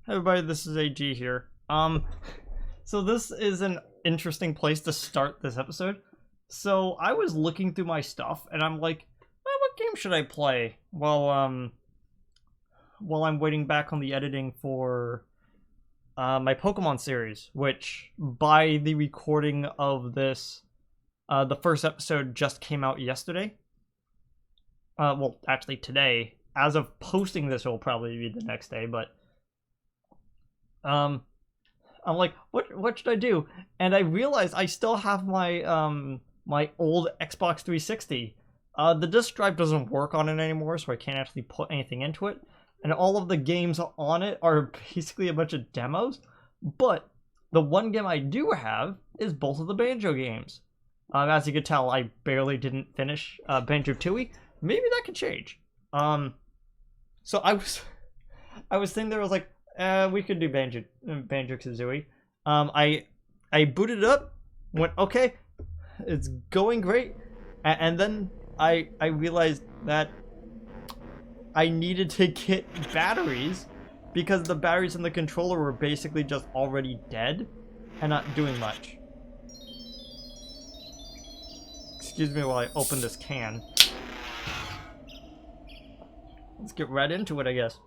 Everybody, this is AG here. So this is an interesting place to start this episode. So I was looking through my stuff, and I'm like, well, what game should I play while I'm waiting back on the editing for my Pokemon series, which by the recording of this, the first episode just came out yesterday. Well, actually today. As of posting this, it will probably be the next day, but I'm like, what should I do? And I realized I still have my my old Xbox 360. The disk drive doesn't work on it anymore, so I can't actually put anything into it. And all of the games on it are basically a bunch of demos. But the one game I do have is both of the Banjo games. As you can tell, I barely didn't finish Banjo Tooie. Maybe that could change. So I was thinking there was like, we could do Banjo Kazooie. I booted it up, went okay, it's going great, and then I realized that I needed to get batteries because the batteries in the controller were basically just already dead and not doing much. Excuse me while I open this can. Let's get right into it, I guess.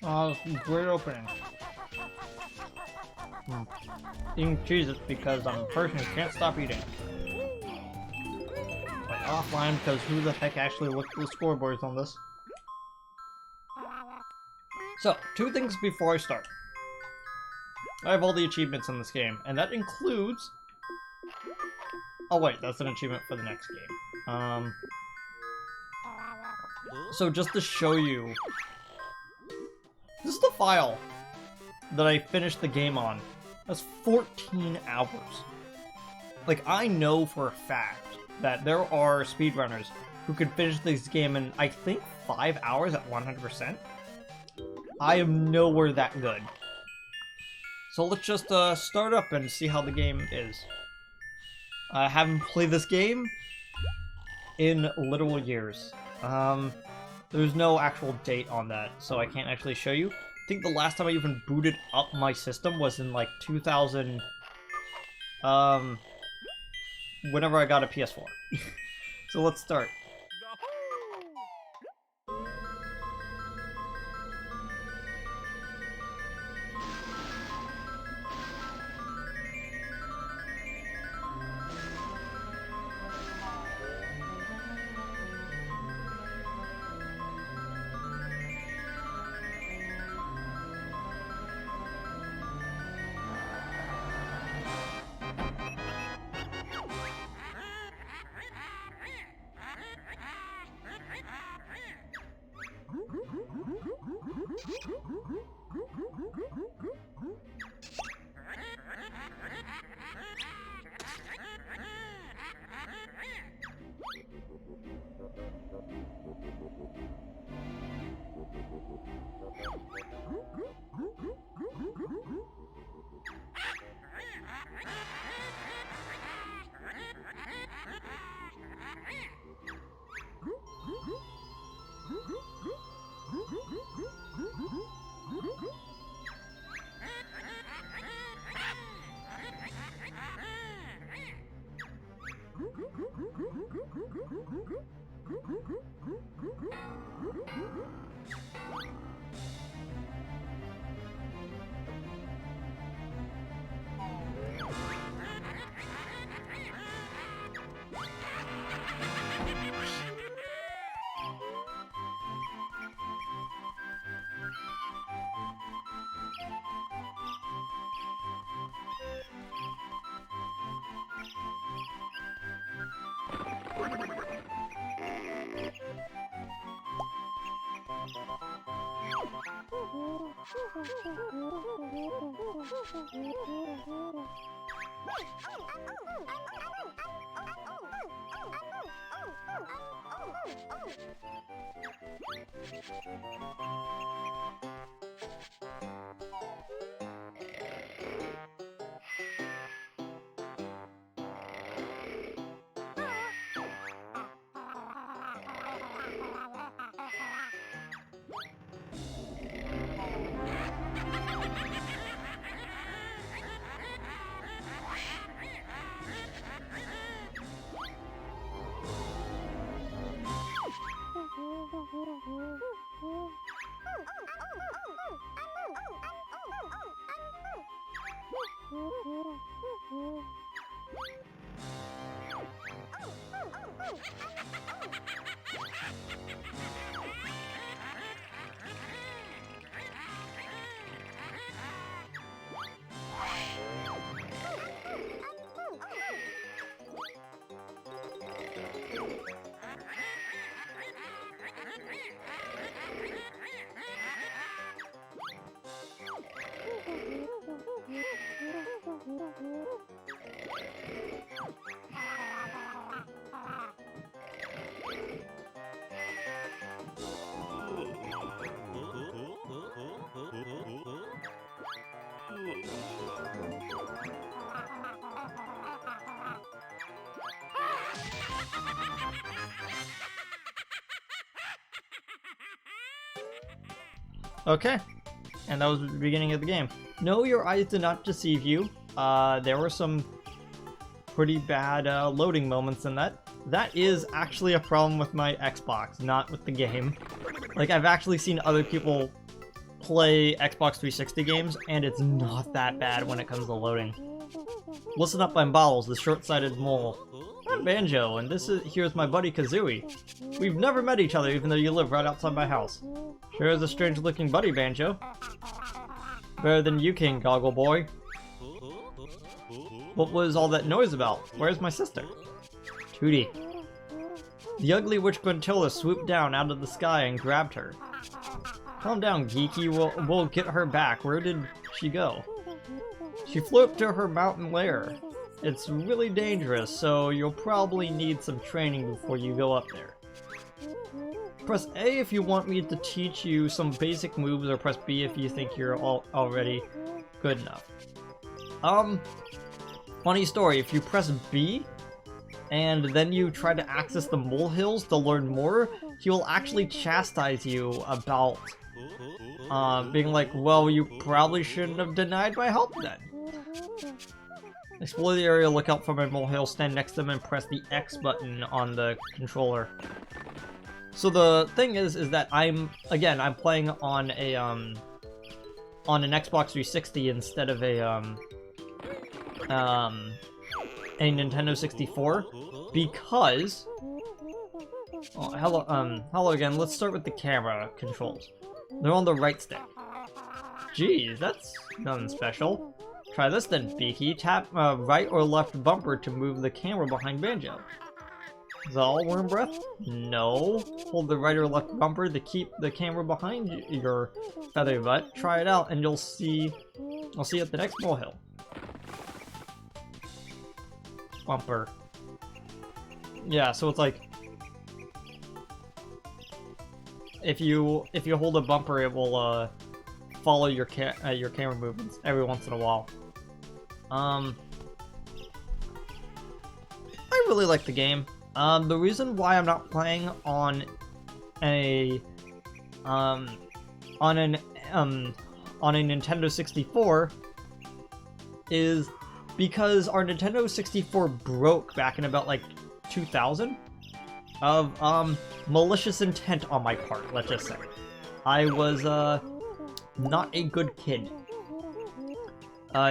Oh, great opening. Eating cheeses because I'm a person who can't stop eating. Like offline, because who the heck actually looked at the scoreboards on this? So, two things before I start. I have all the achievements in this game, and that includes... Oh wait, that's an achievement for the next game. So just to show you... This is the file that I finished the game on. That's 14 hours. Like, I know for a fact that there are speedrunners who could finish this game in, I think, 5 hours at 100%. I am nowhere that good. So let's just start up and see how the game is. I haven't played this game in literal years. There's no actual date on that, so I can't actually show you. I think the last time I even booted up my system was in like 2000, whenever I got a PS4. So let's start. Okay, and that was the beginning of the game. No, your eyes did not deceive you. There were some pretty bad loading moments in that. That is actually a problem with my Xbox, not with the game. Like, I've actually seen other people play Xbox 360 games, and it's not that bad when it comes to loading. Listen up, I'm Bottles, the short-sighted mole. I'm Banjo, and here's my buddy Kazooie. We've never met each other, even though you live right outside my house. Sure is a strange-looking buddy, Banjo. Better than you, King Goggle Boy. What was all that noise about? Where's my sister? Tootie. The ugly witch Quintilla swooped down out of the sky and grabbed her. Calm down, Geeky. We'll get her back. Where did she go? She flew up to her mountain lair. It's really dangerous, so you'll probably need some training before you go up there. Press A if you want me to teach you some basic moves, or press B if you think you're already good enough. Funny story, if you press B, and then you try to access the molehills to learn more, he will actually chastise you about, being like, well, you probably shouldn't have denied my help then. Explore the area, look out for my molehill, stand next to them, and press the X button on the controller. So the thing is that I'm playing on an Xbox 360 instead of a Nintendo 64 because hello again. Let's start with the camera controls. They're on the right stick. Geez, that's nothing special. Try this then, Beaky. Tap right or left bumper to move the camera behind Banjo. Is that all, Worm Breath? No. Hold the right or left bumper to keep the camera behind your feather butt. Try it out and you'll see. I'll see you at the next molehill. Bumper. Yeah, so it's like if you hold a bumper, it will follow your camera movements every once in a while. I really like the game. The reason why I'm not playing on a Nintendo 64 is because our Nintendo 64 broke back in about like 2000 of malicious intent on my part, let's just say. I was not a good kid.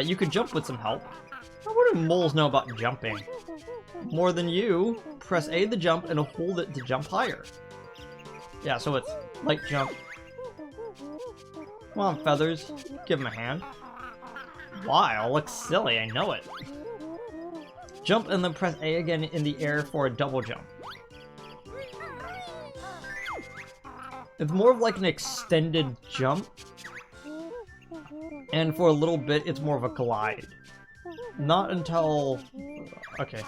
You could jump with some help. What do moles know about jumping? More than you. Press A to jump and hold it to jump higher. Yeah, so it's light jump. Come on, Feathers. Give him a hand. Why? I'll look silly, I know it. Jump and then press A again in the air for a double jump. It's more of like an extended jump. And for a little bit, it's more of a glide. Not until... Okay.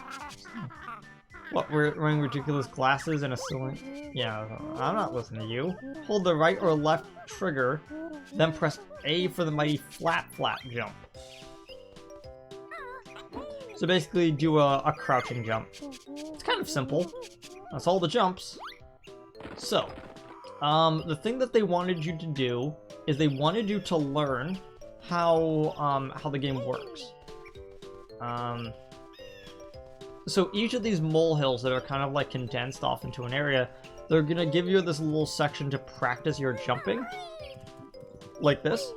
What, we're wearing ridiculous glasses and a cylinder? Yeah, I'm not listening to you. Hold the right or left trigger, then press A for the mighty flat jump. So basically do a crouching jump. It's kind of simple. That's all the jumps. So, the thing that they wanted you to do is they wanted you to learn how the game works. So each of these molehills that are kind of like condensed off into an area, they're gonna give you this little section to practice your jumping. Like this.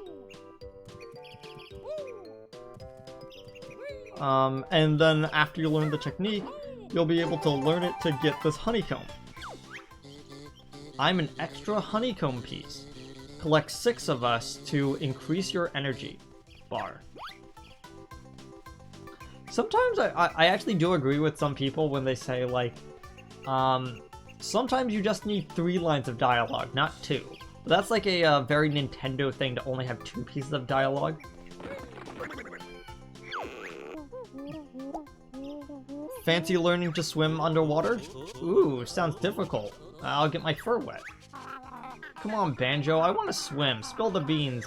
And then after you learn the technique, you'll be able to learn it to get this honeycomb. I'm an extra honeycomb piece. Collect 6 of us to increase your energy bar. Sometimes I actually do agree with some people when they say, like, sometimes you just need 3 lines of dialogue, not 2. But that's like a very Nintendo thing to only have 2 pieces of dialogue. Fancy learning to swim underwater? Ooh, sounds difficult. I'll get my fur wet. Come on, Banjo, I want to swim. Spill the beans,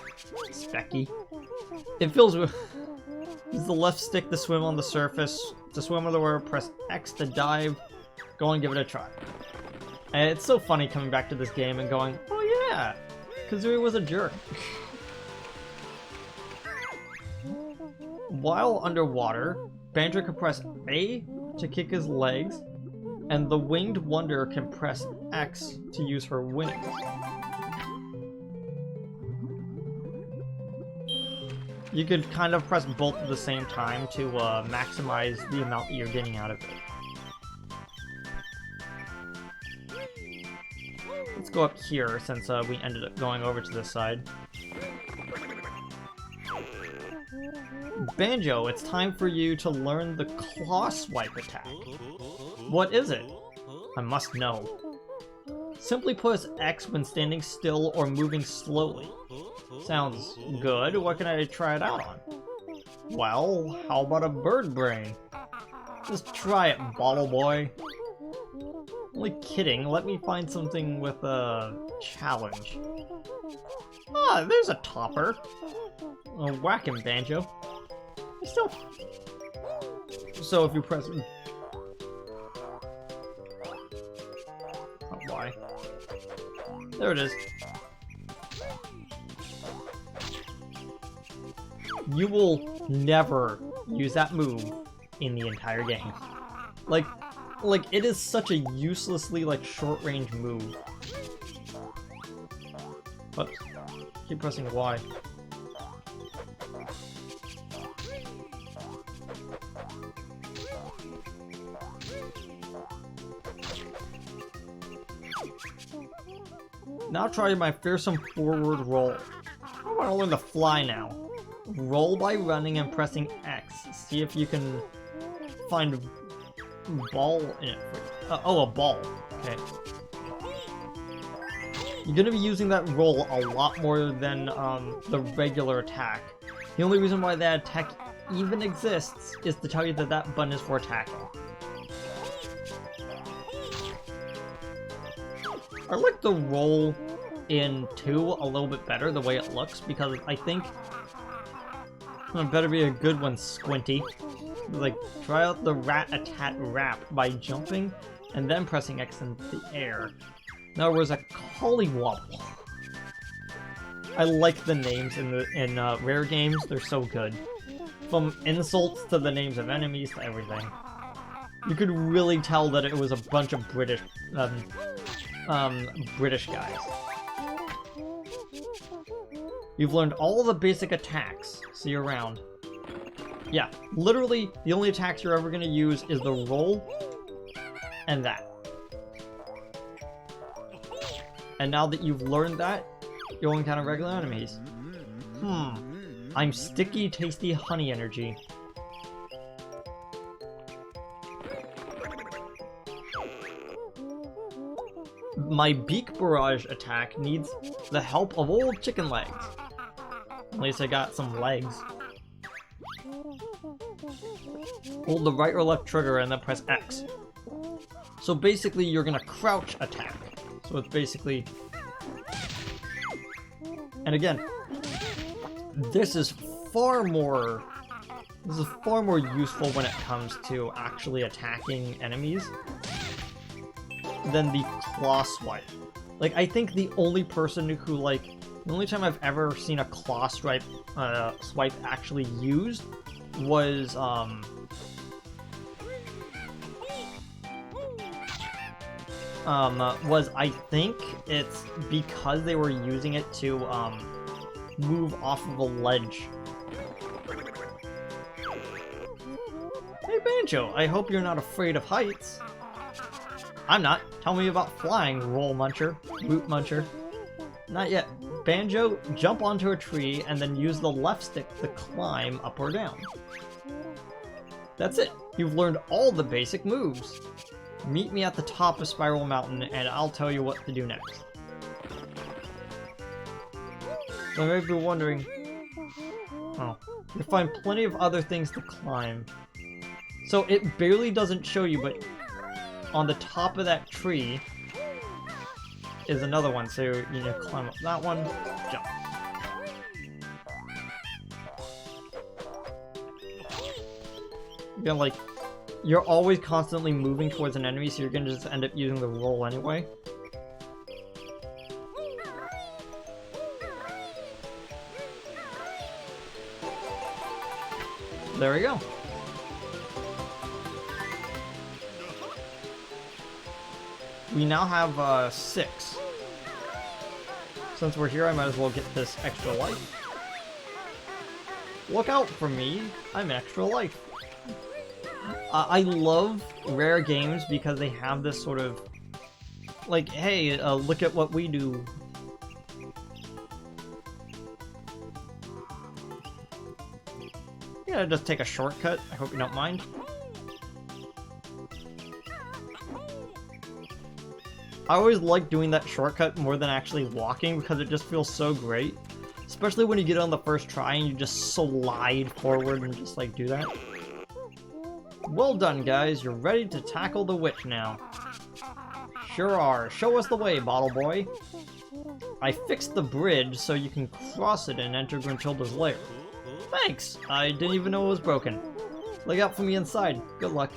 Specky. It feels... Use the left stick to swim on the surface. To swim underwater, press X to dive. Go and give it a try. And it's so funny coming back to this game and going, oh yeah, Kazooie was a jerk. While underwater, Banjo can press A to kick his legs, and the Winged Wonder can press X to use her wings. You could kind of press both at the same time to maximize the amount that you're getting out of it. Let's go up here since we ended up going over to this side. Banjo, it's time for you to learn the claw swipe attack. What is it? I must know. Simply press X when standing still or moving slowly. Sounds good. What can I try it out on? Well, how about a bird brain? Just try it, bottle boy. Only kidding. Let me find something with a challenge. Ah, there's a topper. Oh, whack him, Banjo. Still. So if you press... Oh, why? There it is. You will never use that move in the entire game. Like it is such a uselessly, like, short-range move. Whoops. Keep pressing Y. Now try my fearsome forward roll. I want to learn to fly now. Roll by running and pressing X. See if you can find a ball in it. Oh, a ball. Okay. You're gonna be using that roll a lot more than the regular attack. The only reason why that attack even exists is to tell you that that button is for attacking. I like the roll in 2 a little bit better, the way it looks, because I think it better be a good one, Squinty. Like, try out the rat-a-tat rap by jumping and then pressing X in the air. In other words, a collywobble. I like the names in rare games, they're so good. From insults to the names of enemies to everything. You could really tell that it was a bunch of British guys. You've learned all the basic attacks. See you around. Yeah, literally, the only attacks you're ever gonna use is the roll and that. And now that you've learned that, you'll encounter regular enemies. I'm sticky, tasty honey energy. My beak barrage attack needs the help of old chicken legs. At least I got some legs. Hold the right or left trigger and then press X. So basically you're gonna crouch attack. So it's basically... And again, this is far more useful when it comes to actually attacking enemies than the claw swipe. Like, I think the only person who, like, the only time I've ever seen a claw swipe actually used was, I think it's because they were using it to, move off of a ledge. Hey Banjo, I hope you're not afraid of heights. I'm not. Tell me about flying, roll muncher, root muncher. Not yet. Banjo, jump onto a tree and then use the left stick to climb up or down. That's it. You've learned all the basic moves. Meet me at the top of Spiral Mountain and I'll tell you what to do next. So you may be wondering, oh, you'll find plenty of other things to climb. So it barely doesn't show you, but on the top of that tree is another one. So you need to climb up that one, jump. You're like, you're always constantly moving towards an enemy, so you're gonna just end up using the roll anyway. There we go. We now have 6. Since we're here, I might as well get this extra life. Look out for me, I'm extra life. I love rare games because they have this sort of, like, hey, look at what we do. Yeah, just take a shortcut. I hope you don't mind. I always like doing that shortcut more than actually walking because it just feels so great. Especially when you get on the first try and you just slide forward and just like do that. Well done, guys. You're ready to tackle the witch now. Sure are. Show us the way, Bottle Boy. I fixed the bridge so you can cross it and enter Gruntilda's lair. Thanks! I didn't even know it was broken. Look out for me inside. Good luck.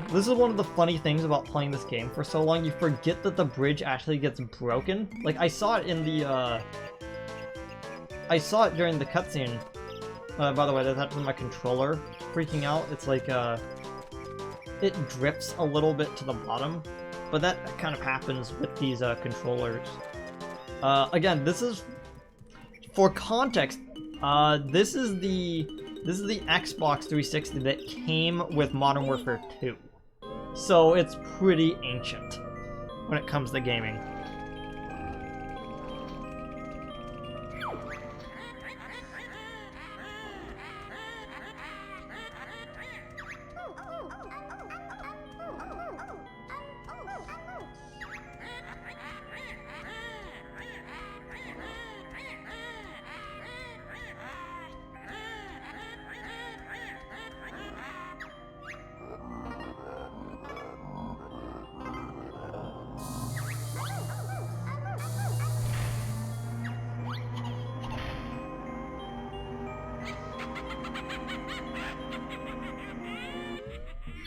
This is one of the funny things about playing this game. For so long, you forget that the bridge actually gets broken. Like, I saw it in the, I saw it during the cutscene. By the way, that's actually my controller freaking out. It's like, it drifts a little bit to the bottom. But that kind of happens with these, controllers. Again, this is... For context, this is the Xbox 360 that came with Modern Warfare 2. So it's pretty ancient when it comes to gaming.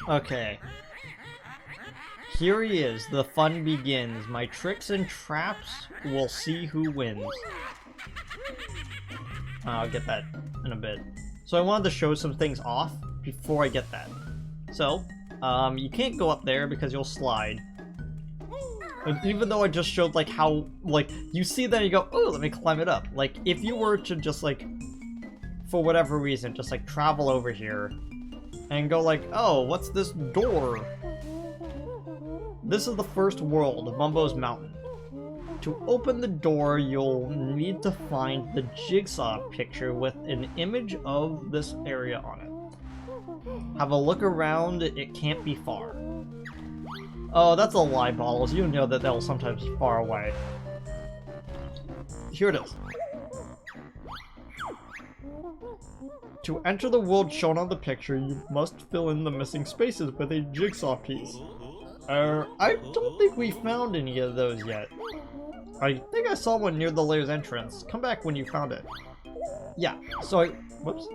Okay. Here he is. The fun begins. My tricks and traps, we'll see who wins. I'll get that in a bit. So I wanted to show some things off before I get that. So, you can't go up there because you'll slide. And even though I just showed, like, how, like, you see that and you go, oh, let me climb it up. Like, if you were to just, like, for whatever reason, just, like, travel over here and go, like, oh, what's this door? This is the first world of Mumbo's Mountain. To open the door, you'll need to find the jigsaw picture with an image of this area on it. Have a look around, it can't be far. Oh, that's a lie, Bottles. You know that they'll sometimes be far away. Here it is. To enter the world shown on the picture, you must fill in the missing spaces with a jigsaw piece. I don't think we found any of those yet. I think I saw one near the lair's entrance. Come back when you found it. Yeah, so whoops.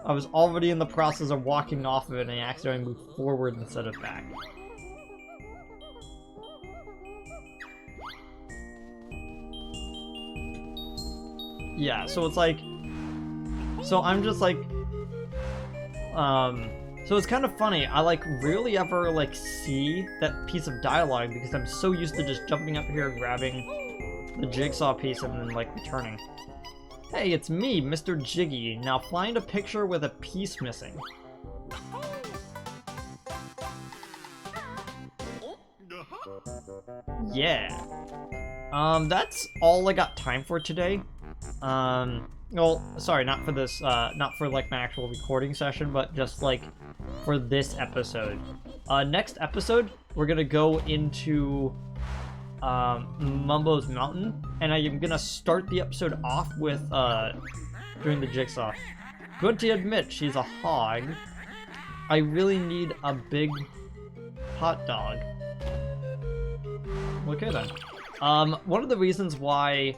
I was already in the process of walking off of it and I accidentally moved forward instead of back. Yeah, so it's like... So I'm just like... So it's kind of funny, I like rarely ever like see that piece of dialogue because I'm so used to just jumping up here, grabbing the jigsaw piece and then like returning. Hey, it's me, Mr. Jiggy. Now find a picture with a piece missing. Yeah. That's all I got time for today. Well, sorry, not for this, not for like my actual recording session, but just like for this episode. Next episode, we're gonna go into Mumbo's Mountain, and I am gonna start the episode off with doing the jigsaw. Good to admit, she's a hog. I really need a big hot dog. Okay then. One of the reasons why,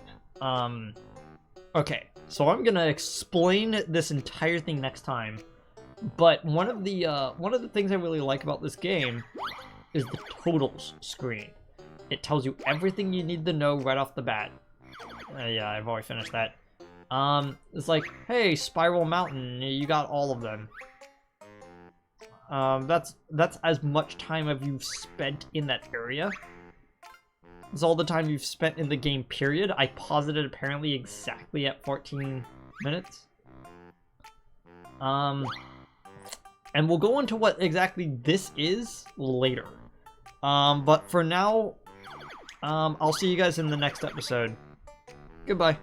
okay, so I'm gonna explain this entire thing next time. But one of the things I really like about this game is the totals screen. It tells you everything you need to know right off the bat. Yeah, I've already finished that. It's like, hey, Spiral Mountain, you got all of them. That's as much time as you've spent in that area. It's all the time you've spent in the game, period. I paused it apparently exactly at 14 minutes. And we'll go into what exactly this is later. But for now, I'll see you guys in the next episode. Goodbye.